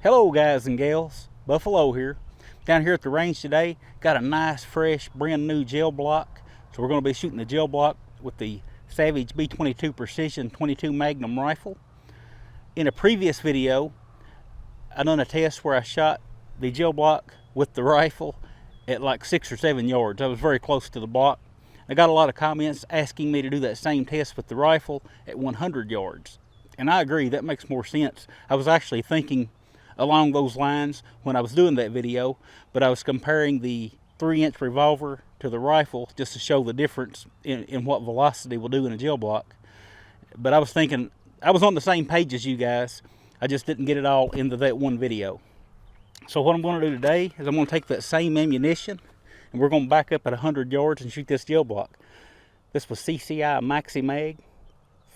Hello guys and gals, Buffalo here. Down here at the range today, got a nice fresh brand new gel block. So we're going to be shooting the gel block with the Savage B22 Precision 22 Magnum rifle. In a previous video, I done a test where I shot the gel block with the rifle at like 6 or 7 yards. I was very close to the block. I got a lot of comments asking me to do that same test with the rifle at 100 yards. And I agree, that makes more sense. I was actually thinking along those lines when I was doing that video, but I was comparing the 3-inch revolver to the rifle just to show the difference in what velocity will do in a gel block. But I was thinking, I was on the same page as you guys, I just didn't get it all into that one video. So what I'm going to do today is I'm going to take that same ammunition and we're going to back up at 100 yards and shoot this gel block. This was CCI Maxi Mag,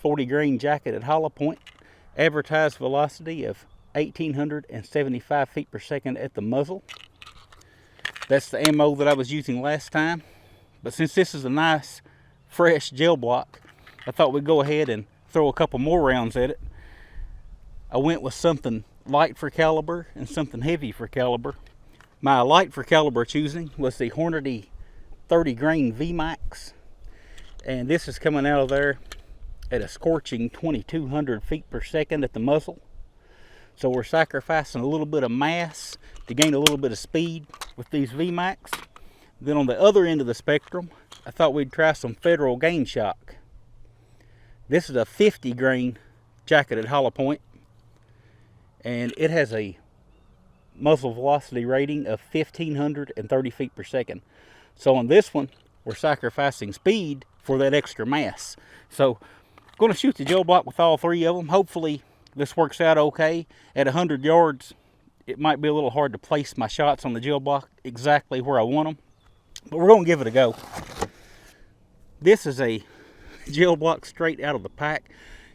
40 grain jacketed hollow point, advertised velocity of 1,875 feet per second at the muzzle. That's the ammo that I was using last time. But since this is a nice, fresh gel block, I thought we'd go ahead and throw a couple more rounds at it. I went with something light for caliber and something heavy for caliber. My light for caliber choosing was the Hornady 30 grain V-Max. And this is coming out of there at a scorching 2,200 feet per second at the muzzle. So we're sacrificing a little bit of mass to gain a little bit of speed with these V-Max. Then on the other end of the spectrum, I thought we'd try some Federal Game Shock. This is a 50 grain jacketed hollow point, and it has a muzzle velocity rating of 1,530 feet per second. So on this one, we're sacrificing speed for that extra mass. So I'm going to shoot the gel block with all three of them. Hopefully this works out okay. At 100 yards, it might be a little hard to place my shots on the gel block exactly where I want them, but we're going to give it a go. This is a gel block straight out of the pack.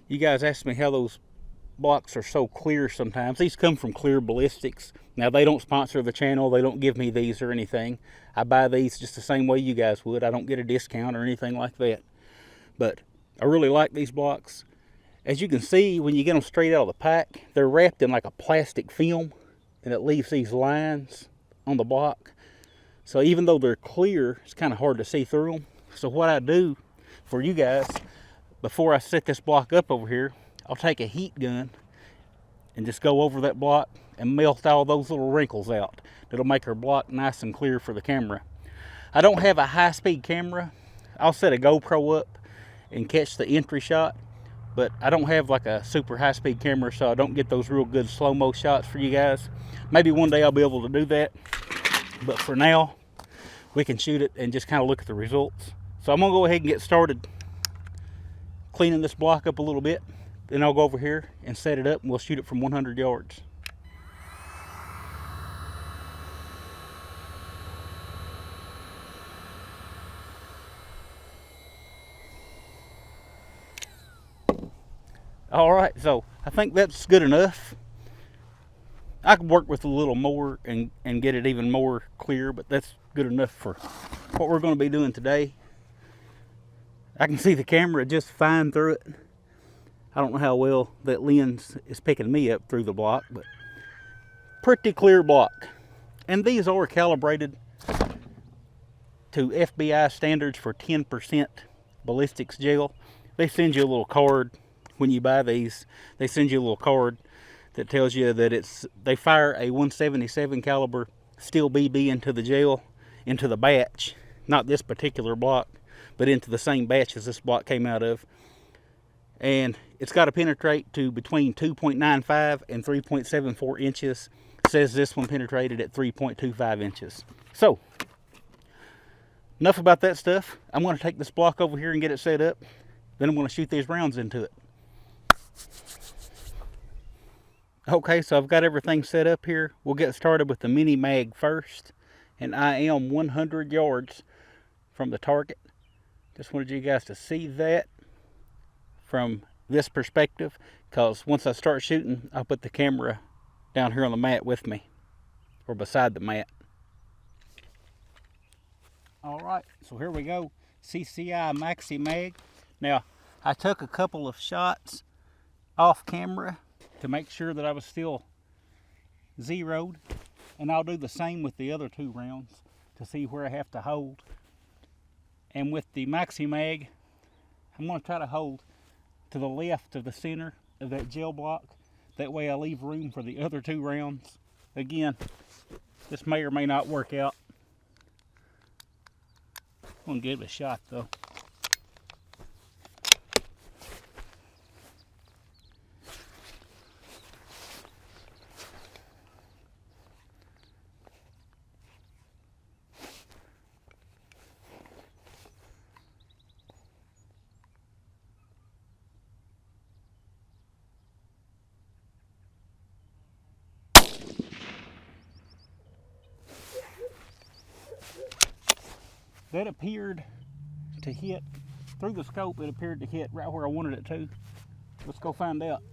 You guys ask me how those blocks are so clear sometimes. These come from Clear Ballistics. Now, they don't sponsor the channel. They don't give me these or anything. I buy these just the same way you guys would. I don't get a discount or anything like that. But I really like these blocks. As you can see, when you get them straight out of the pack, they're wrapped in like a plastic film, and it leaves these lines on the block. So even though they're clear, it's kind of hard to see through them. So what I do for you guys, before I set this block up over here, I'll take a heat gun and just go over that block and melt all those little wrinkles out. It'll make our block nice and clear for the camera. I don't have a high-speed camera. I'll set a GoPro up and catch the entry shot, but I don't have like a super high-speed camera, so I don't get those real good slow-mo shots for you guys. Maybe one day I'll be able to do that, but for now, we can shoot it and just kind of look at the results. So I'm going to go ahead and get started cleaning this block up a little bit. Then I'll go over here and set it up, and we'll shoot it from 100 yards. All right, so I think that's good enough. I could work with a little more and get it even more clear, but that's good enough for what we're going to be doing today. I can see the camera just fine through it. I don't know how well that lens is picking me up through the block, but pretty clear block. And these are calibrated to FBI standards for 10% ballistics gel. They send you a little card when you buy these. They send you a little card that tells you that they fire a 177 caliber steel BB into the gel, into the batch, not this particular block, but into the same batch as this block came out of. And it's got to penetrate to between 2.95 and 3.74 inches. It says this one penetrated at 3.25 inches. So, enough about that stuff. I'm going to take this block over here and get it set up. Then I'm going to shoot these rounds into it. Okay, so I've got everything set up here. We'll get started with the mini mag first. And I am 100 yards from the target. Just wanted you guys to see that from this perspective, because once I start shooting, I'll put the camera down here on the mat with me, or beside the mat. All right, so here we go. CCI Maxi Mag. Now, I took a couple of shots off camera to make sure that I was still zeroed, and I'll do the same with the other 2 rounds to see where I have to hold. And with the Maxi Mag, I'm going to try to hold to the left of the center of that gel block. That way I leave room for the other 2 rounds. Again, this may or may not work out. I'm going to give it a shot though. That appeared to hit, through the scope, it appeared to hit right where I wanted it to. Let's go find out.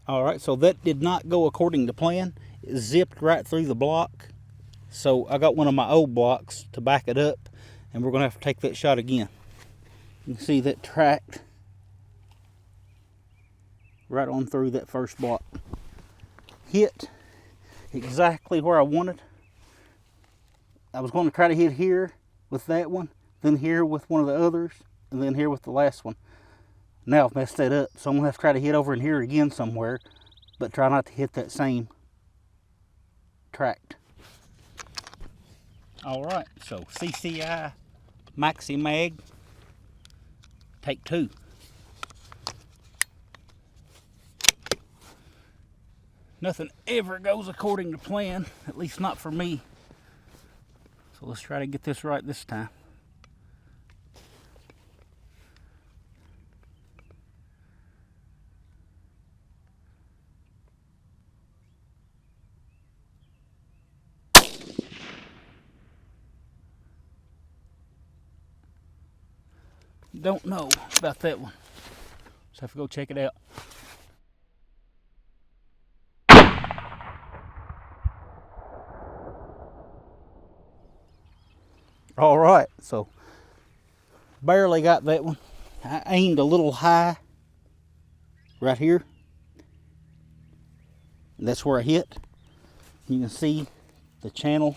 All right, so that did not go according to plan. It zipped right through the block. So I got one of my old blocks to back it up, and we're gonna have to take that shot again. You can see that tracked right on through that first block. Hit exactly where I wanted. I was going to try to hit here with that one, then here with one of the others, and then here with the last one. Now I've messed that up, so I'm going to have to try to hit over in here again somewhere, but try not to hit that same tract. Alright, so CCI Maxi Mag, take 2. Nothing ever goes according to plan, at least not for me. So let's try to get this right this time. Don't know about that one, so I have to go check it out. All right, so barely got that one. I aimed a little high right here. And that's where I hit. You can see the channel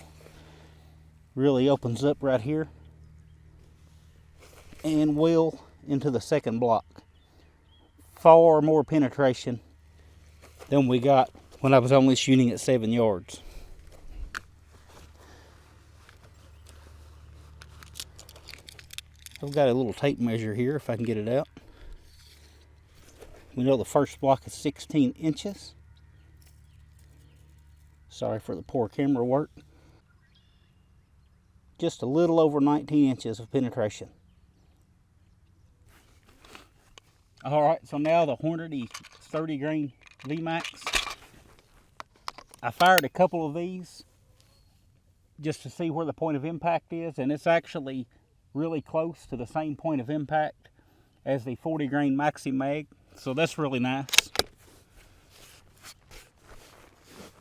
really opens up right here and well into the second block. Far more penetration than we got when I was only shooting at 7 yards. I've got a little tape measure here if I can get it out. We know the first block is 16 inches. Sorry for the poor camera work. Just a little over 19 inches of penetration. Alright, so now the Hornady 30 grain V-Max. I fired a couple of these just to see where the point of impact is, and it's actually really close to the same point of impact as the 40 grain Maxi Mag, so that's really nice.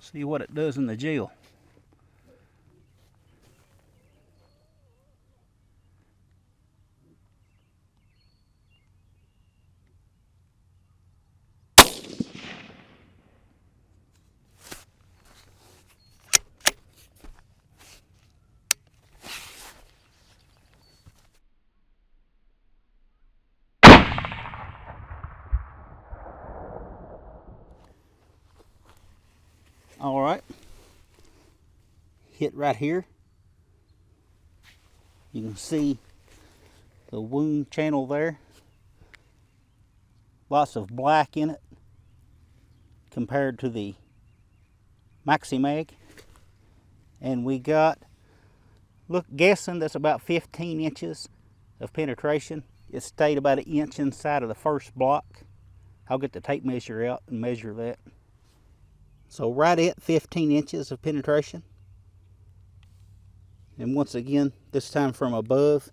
See what it does in the gel. All right, hit right here. You can see the wound channel there. Lots of black in it compared to the Maxi Mag. And we got, look, guessing that's about 15 inches of penetration. It stayed about 1 inch inside of the first block. I'll get the tape measure out and measure that. So right at 15 inches of penetration. And once again, this time from above,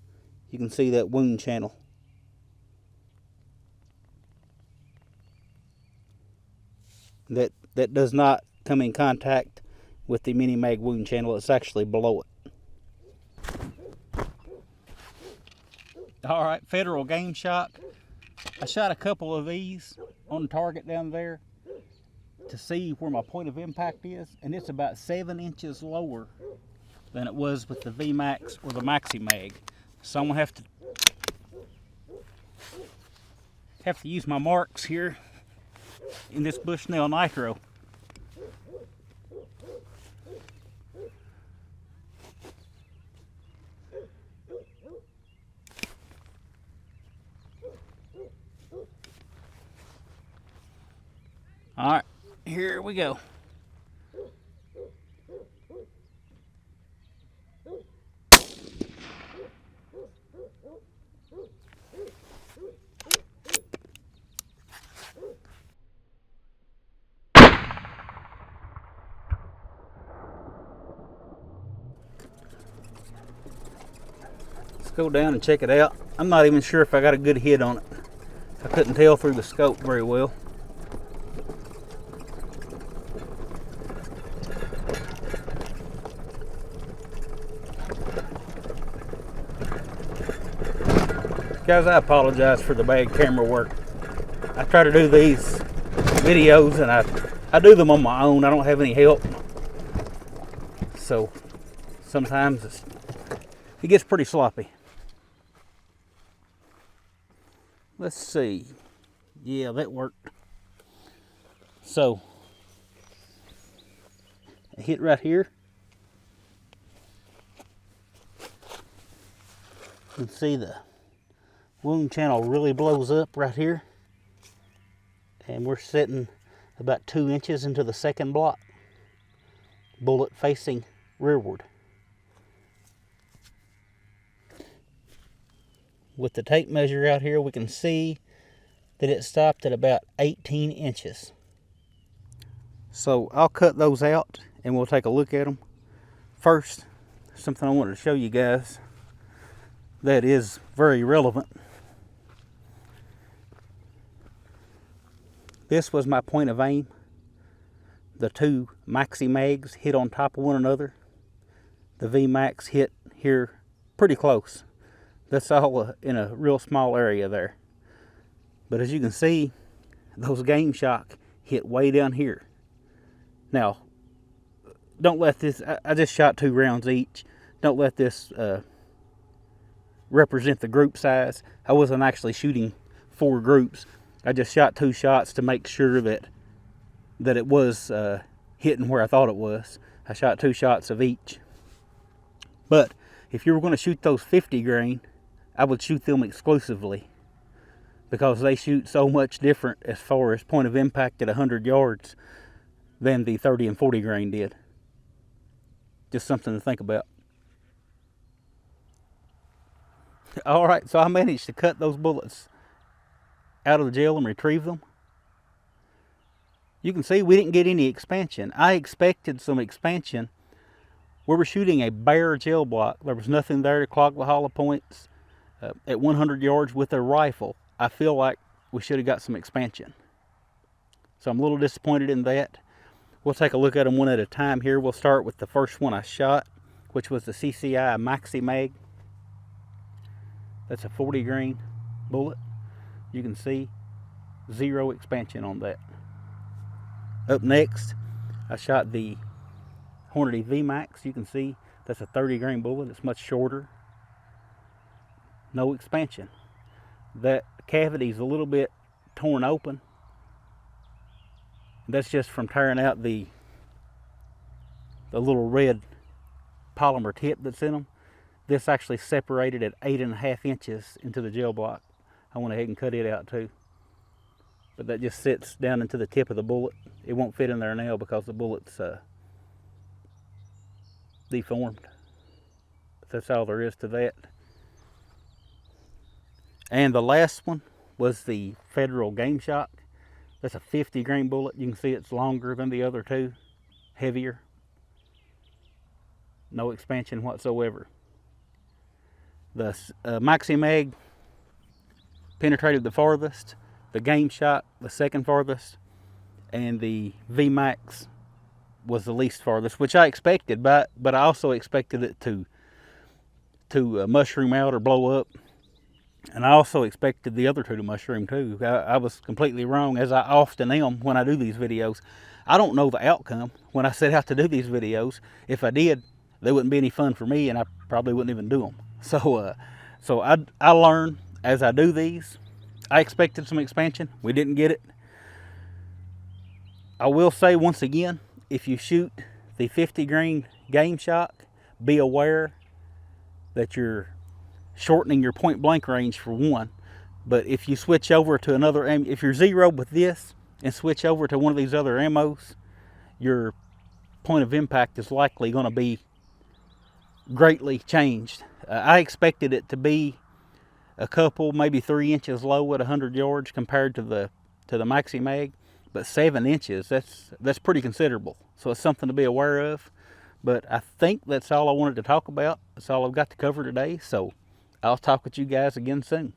you can see that wound channel. That does not come in contact with the Mini Mag wound channel. It's actually below it. All right, Federal Game Shock. I shot a couple of these on the target down there to see where my point of impact is, and it's about 7 inches lower than it was with the V-Max or the Maxi Mag. So I'm gonna have to use my marks here in this Bushnell Nitro. All right, here we go. Let's go down and check it out. I'm not even sure if I got a good hit on it. I couldn't tell through the scope very well. Guys, I apologize for the bad camera work. I try to do these videos and I do them on my own. I don't have any help. So sometimes it gets pretty sloppy. Let's see. Yeah, that worked. So I hit right here. You can see the wound channel really blows up right here, and we're sitting about 2 inches into the second block, bullet facing rearward. With the tape measure out here, we can see that it stopped at about 18 inches. So I'll cut those out and we'll take a look at them. First, something I wanted to show you guys that is very relevant. This was my point of aim. The two Maxi Mags hit on top of one another. The V-Max hit here pretty close. That's all in a real small area there. But as you can see, those Game Shock hit way down here. Now, don't let this, I just shot 2 rounds each. Don't let this represent the group size. I wasn't actually shooting 4 groups. I just shot 2 shots to make sure that it was hitting where I thought it was. I shot 2 shots of each. But if you were going to shoot those 50 grain, I would shoot them exclusively, because they shoot so much different as far as point of impact at 100 yards than the 30 and 40 grain did. Just something to think about. All right, so I managed to cut those bullets out of the gel and retrieve them. You can see we didn't get any expansion. I expected some expansion. We were shooting a bare gel block. There was nothing there to clog the hollow points. At 100 yards with a rifle, I feel like we should have got some expansion. So I'm a little disappointed in that. We'll take a look at them one at a time here. We'll start with the first one I shot, which was the CCI Maxi Mag. That's a 40 grain bullet. You can see 0 expansion on that. Up next, I shot the Hornady V-Max. You can see that's a 30 grain bullet. It's much shorter. No expansion. That cavity's a little bit torn open. That's just from tearing out the little red polymer tip that's in them. This actually separated at 8.5 inches into the gel block. I went ahead and cut it out too. But that just sits down into the tip of the bullet. It won't fit in there now because the bullet's deformed. But that's all there is to that. And the last one was the Federal Game Shock. That's a 50 grain bullet. You can see it's longer than the other two, heavier. No expansion whatsoever. The Maxi Mag penetrated the farthest, the Game Shock the second farthest, and the V-Max was the least farthest, which I expected, but I also expected it to mushroom out or blow up. And I also expected the other two to mushroom too. I was completely wrong, as I often am when I do these videos. I don't know the outcome when I set out to do these videos. If I did, they wouldn't be any fun for me, and I probably wouldn't even do them. So I learn as I do these. I expected some expansion. We didn't get it. I will say once again, if you shoot the 50 grain game shock, be aware that you're shortening your point blank range for one. But if you switch over to another, if you're zeroed with this and switch over to one of these other ammos, your point of impact is likely going to be greatly changed. I expected it to be a couple, maybe 3 inches low at 100 yards compared to the Maxi Mag, but 7 inches, that's pretty considerable. So it's something to be aware of. But I think that's all I wanted to talk about. That's all I've got to cover today. So I'll talk with you guys again soon.